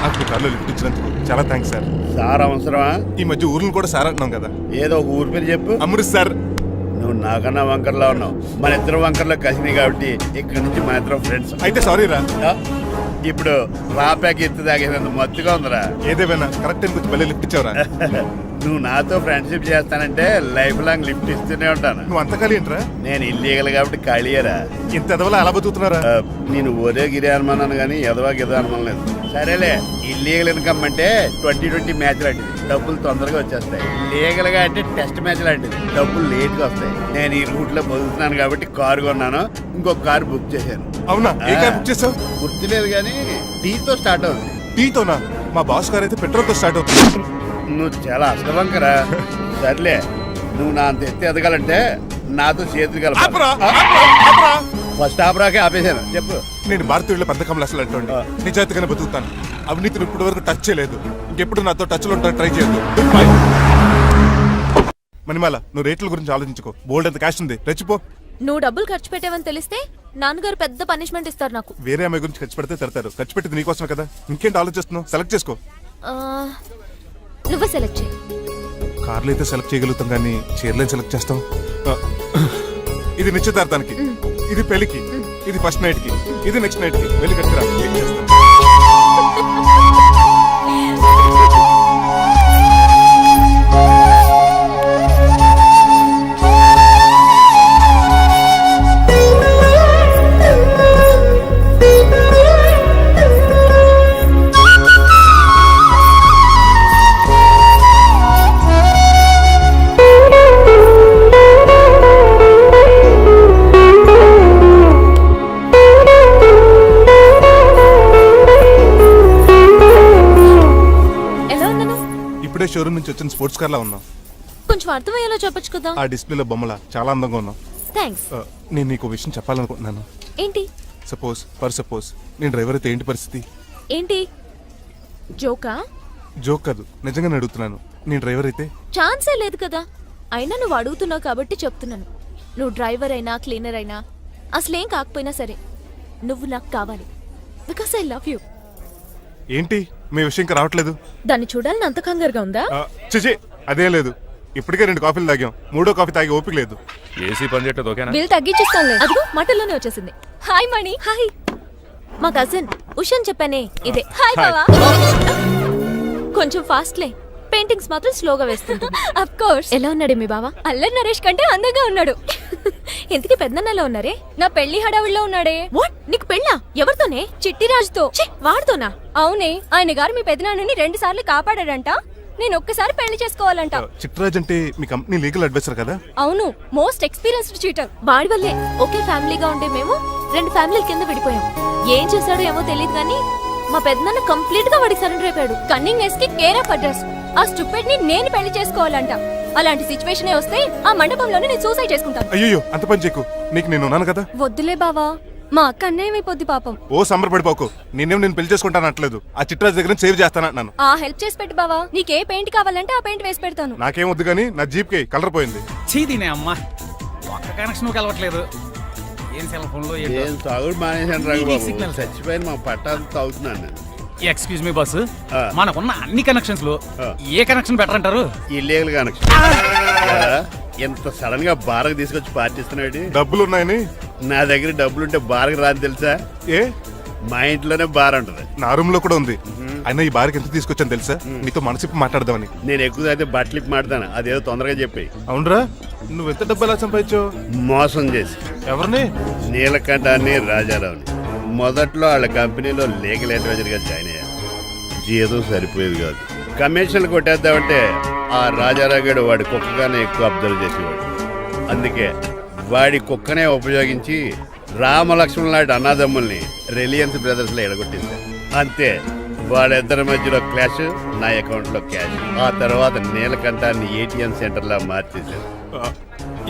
నాకు మీ కార్లో లిఫ్ట్ ఇచ్చినందుకు చాలా థ్యాంక్స్ సార్. సార్ అవసరమా? ఈ మధ్య ఊర్లు కూడా సార్ అంటున్నాం కదా. ఏదో ఒక ఊరి పేరు చెప్పు. అమృత్ సార్. నువ్వు నాకన్నా వంకర్లా ఉన్నావు. మన ఇద్దరు వంకర్లో కలిసినాయి కాబట్టి ఇక్కడ నుంచి మన ఇద్దరం ఫ్రెండ్స్. అయితే సారీ రా. ఇప్పుడు రాపాకి ఎత్తు తాగేంత మత్తుగా ఉందిరా. ఏదేమైనా కరెక్ట్ టైంకి వచ్చి మళ్ళీ లిఫ్ట్ ఇచ్చావురా. నువ్వు నాతో ఫ్రెండ్షిప్ చేస్తానంటే లైఫ్ లాంగ్ లిఫ్ట్ ఇస్తూనే ఉంటాను. నువ్వు అంత ఖాళీ ఏంట్రా? నేను ఇల్లీగల్ కాబట్టి ఖాళీయరా. ఇంత ఎదవలా ఎలా బతుకుతున్నారా? నేను ఒరే గిరి అనుమానాను కానీ ఎదవా గిదా అనుమానం లేదు. సరేలే, ఇల్లీగల్ ఇన్కమ్ అంటే 20-20 మ్యాచ్ లాంటిది, డబ్బులు తొందరగా వచ్చేస్తాయి. లీగల్ గా అంటే టెస్ట్ మ్యాచ్ లాంటిది, డబ్బులు లేట్ గా వస్తాయి. నేను ఈ రూట్ లో బతుకుతున్నాను కాబట్టి కారు కొన్నాను, ఇంకొక కారు బుక్ చేశాను. అవునా? ఏ కార్ బుక్ చేసావు? గుర్తులేదు కానీ టీతో స్టార్ట్ అవుతుంది. టీతోనా? మా బాస్ కార్ అయితే పెట్రోల్ తో స్టార్ట్ అవుతుంది. నువ్వు చాలా అష్టవంకరా. సర్లే, నువ్వు నా అంత ఎత్తి ఎదగాలంటే నాతో చేతులు కలపాలి. ఫస్ట్ ఆపరాకే ఆపేశాను చెప్పు. నేను భారతీయుల పెద్ద కమలు అసలు అంటోండి నిజాయితీగానే బతుకుతాను. అవినీతిని ఇప్పటి వరకు టచ్ చేయలేదు. ఇంకెప్పుడు నాతో టచ్ లో ఉంటాను ట్రై చేయొద్దు. Goodbye. మణిమాల, నువ్వు రేట్ల గురించి ఆలోచించుకో. బోల్డ్ అంత క్యాష్ ఉంది, రెచ్చిపో. నువ్వు డబ్బులు ఖర్చు పెట్టావని తెలిస్తే నాన్నగారు పెద్ద పనిష్మెంట్ ఇస్తారు నాకు. వేరే అమ్మాయి గురించి ఖర్చు పెడితే తిడతారు. ఖర్చు పెట్టింది నీకోసమే కదా. ఇంకేంటి ఆలోచిస్తున్నావు? సెలెక్ట్ చేసుకో. ఆ, నువ్వే సెలెక్ట్ చేయి. కార్లు అయితే సెలెక్ట్ చేయగలుగుతాం కానీ చీరలే సెలెక్ట్ చేస్తాం. ఆ, ఇది నిశ్చితార్థానికి, ఇది పెళ్లికి, ఇది ఫస్ట్ నైట్ కి, ఇది నెక్స్ట్ నైట్ కి. వెళ్ళి కట్టుకురా. ఏం చేస్తాం? ఎలా ఉన్నాను? ఇప్పుడే షోరూమ్ నుంచి వచ్చిన స్పోర్ట్స్ కార్ లా ఉన్నావు. కొంచెం అర్థమయ్యేలా చెప్పొచ్చు కదా. ఆ డిస్ప్లేలో బొమ్మల చాలా అందంగా ఉన్నావు. థ్యాంక్స్. నేను నీకు విషయం చెప్పాలనుకుంటున్నాను. ఏంటి? సపోజ్ నేను డ్రైవర్ అయితే ఏంటి పరిస్థితి? ఏంటి జోకా? జోక్ కాదు, నిజంగానే అడుగుతున్నాను. నేను డ్రైవర్ అయితే ఛాన్సే లేదు కదా. అయినా నువ్వు అడుగుతున్నావు కాబట్టి చెప్తున్నాను. నువ్వు డ్రైవర్ అయినా క్లీనర్ అయినా అసలేం కాకపోయినా సరే నువ్వు నాకు కావాలి. Because I love you. ఏంటి మీ విషయం ఇంకా రావట్లేదు? దాన్ని చూడాలని అంత కంగారుగా ఉందా? చిచి, అదేం లేదు. ఇప్పటికే 2 కాఫీలు తాగాం. 3వ కాఫీ తాగి ఓపిక లేదు. ఏసీ పని చేయట్లేదు, ఓకేనా? బిల్ తగ్గించిస్తానులే. అదిగో మాటల్లోనే వచ్చేసింది. హాయ్ మణి. హాయ్. మా కజిన్ ఉషాన్ చెప్పానే ఇదే. హాయ్ బావా. కొంచెం ఫాస్ట్లే, పెయింటింగ్స్ మాత్రం స్లోగా వేస్తుంటుంది. Of course. ఎలా ఉన్నాడే మీ బావ? అల్లరి నరేష్ కంటే అందంగా ఉన్నాడు. ఇంతకీ పెద్దన్నలో ఉన్నారే? నా పెళ్లి హడావుల్లో ఉన్నాడే. వాట్? నీకు పెళ్ళా? ఎవరితోనే? చిట్టిరాజుతో. వాడుతోనా? అవునే. ఆయన గారు మీ పెద్దనాన్నని 2 సార్లు కాపాడాడంట. నేను ఒక్కసారి పెళ్లి చేసుకోవాలంట. చిట్రాజ్ అంటే మీ కంపెనీ లీగల్ అడ్వైజర్ కదా? అవును, మోస్ట్ ఎక్స్పీరియన్స్డ్ చీటర్. వాడి వల్లే ఒకే ఫ్యామిలీగా ఉండే మేము 2 ఫ్యామిలీల కింద విడిపోయాం. ఏం చేశాడో ఏమో తెలియదు కానీ మా పెద్దనాన్న కంప్లీట్ గా వాడికి సరెండర్ అయిపోయాడు. కన్నింగ్ కి కేర్ ఆఫ్ అడ్రస్. ఆ స్టూపిడ్ ని నేను పెళ్లి చేసుకోవాలంట. అలాంటి సిచ్యువేషన్ వస్తే ఆ మండపంలోనే నేను సూసైడ్ చేసుకుంటాను. అయ్యో, అంత పని చేయకు. నీకు నేను ఉన్నాను కదా. వద్దులే బావా, మా అక్క అన్యాయమైపోద్ది పాపం. ఓ సంబరపడిపోకు. నేను పెళ్లి చేసుకుంటాను అంటలేదు. ఆ చిట్రాజ్ దగ్గర సేవ్ చేస్తానంటున్నాను. ఆ హెల్ప్ చేసి పెట్టు బావా. నీకే పెయింట్ కావాలంటే ఆ పెయింట్ వేసి పెడతాను. నాకేం వద్దు కానీ నా జీప్ కి కలర్ పోయింది. చీదీనే అమ్మా, ఒక్క కనెక్షన్ కలవట్లేదు. ఏం సెల్ ఫోన్ లో ఏం తాగుడు మానేశాను రాఘబాబు. సిగ్నల్ చచ్చిపోయిన మా పట్టాలు తాగుతున్నాను నేను. ఎక్స్క్యూజ్ మీ బస్సు, మనకున్న అన్ని కనెక్షన్స్ లో ఏ కనెక్షన్ బెటర్ అంటారు? Illegal connection. ఎంత సడన్ గా బారకు తీసుకొచ్చి పార్టీస్తున్నాడు. డబ్బులు ఉన్నాయని? నా దగ్గర డబ్బులుంటే బారకు రాని తెలుసా? ఏ, మా ఇంట్లోనే బార్ ఉంటది. నా రూమ్ లో కూడా ఉంది. అయినా ఈ బార్కి ఎంత తీసుకొచ్చాను తెలుసా? నీతో మనసిప్పి మాట్లాడదామని. నేను ఎక్కువ అయితే బట్టలిప్పి మాడతాను. అదేదో తొందరగా చెప్పి. అవునరా, నువ్వు ఎంత డబ్బు ఎలా సంపాదించావు? మోసం చేసి. ఎవరిని? నీలకంఠాన్ని, రాజారావుని. మొదట్లో వాళ్ళ కంపెనీలో లీగల్ అడ్వైజర్ గా జాయిన్ అయ్యాను. జీతం సరిపోయేది కాదు. కమిషన్లు కొట్టేద్దామంటే ఆ రాజారావు గడు వాడి కుక్కగానే ఎక్కువ అబ్జర్వ్ చేసేవాడు. అందుకే వాడి కుక్కనే ఉపయోగించి రామలక్ష్మణ్ లాంటి అన్నదమ్ముల్ని రిలయన్స్ బ్రదర్స్ లో ఎడగొట్టేశారు. అంతే, వాళ్ళిద్దరి మధ్యలో క్లాష్, నా అకౌంట్ లో క్యాష్. ఆ తర్వాత నీలకంఠాన్ని ఏటీఎం సెంటర్ లా మార్చేశారు.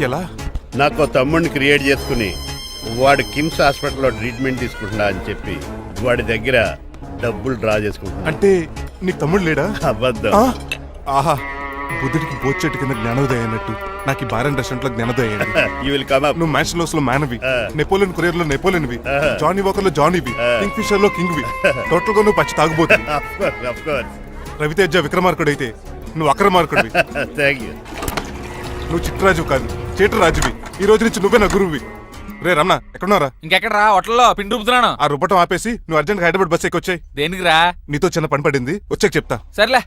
ఎలా? నాకు తమ్ముడిని క్రియేట్ చేసుకుని వాడు కిమ్స్ హాస్పిటల్లో ట్రీట్మెంట్ తీసుకుంటున్నా అని చెప్పి వాడి దగ్గర డబ్బులు డ్రా చేసుకుంటున్నా. అంటే నీకు తమ్ముడు లేడా? అబద్ధం. ఆహా, బుద్ధుడికి బోచెట్టు కింద జ్ఞానోదయం అయినట్టు నాకు ఈ బార్ అండ్ రెస్టారెంట్ లో జ్ఞానోదయం అయింది. You will come up. నువ్వు మ్యాన్ లో మ్యాన్వి, నెపోలియన్ కొరియర్ లో నెపోలియన్వి, జానీ వాకర్ లో జానీవి, కింగ్ ఫిషర్ లో కింగ్వి. టోటల్ గా నువ్వు పచ్చి తాగుబోతుంది. Of course. రవితేజ విక్రమార్కుడు అయితే నువ్వు అక్రమార్కుడివి. Thank you. నువ్వు చిట్రాజు కాదు, చీటరాజువి. ఈ రోజు నుంచి నువ్వే నా గురువువి. రే రమణ, ఎక్కడున్నారా? ఇంకెక్కడరా, హోటల్లో పిండి రూపుతున్నాను. ఆ రుబ్బటం ఆపేసి నువ్వు అర్జెంట్ హైదరాబాద్ బస్ ఎక్కొచ్చాయి. దేనికిరా? నీతో చిన్న పని పడింది, వచ్చాక చెప్తా. సర్లే.